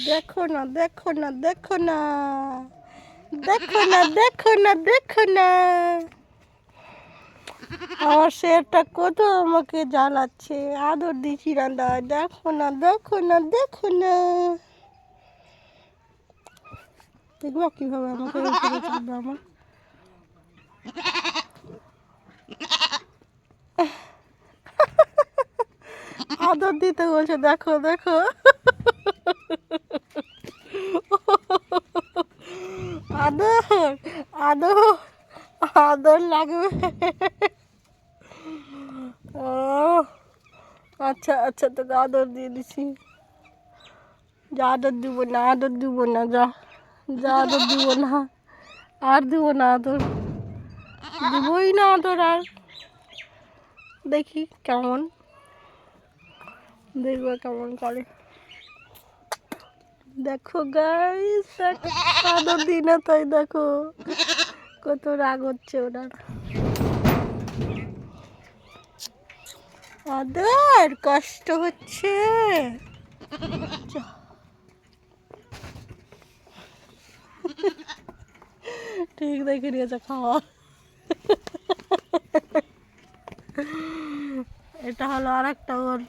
দেখো না দেখো না দেখো না দেখো না দেখো না দেখো না আমার শেরটা কত আমাকে জ্বালাচ্ছে, আদর দিচ্ছি রান্না। দেখো না দেখো না দেখো না, দেখবো কিভাবে আমাকে আমার আদর দিতে বলছে। দেখো দেখো আদর আদর আদর লাগবে। ও আচ্ছা আচ্ছা, তোকে আদর দিয়ে দিছি। যা, আদর দিব না, আদর দিব না, যা যা, আদর দিব না, আর দিব না আদর, দিবই না আদর আর। দেখি কেমন, দেখবো কেমন করে। দেখো গাইস, আদর দিই না তাই দেখো কত রাগ হচ্ছে ওনার। আদর কষ্ট হচ্ছে। ঠিক দেখে নিয়েছে খাওয়া। এটা হলো আর একটা ওর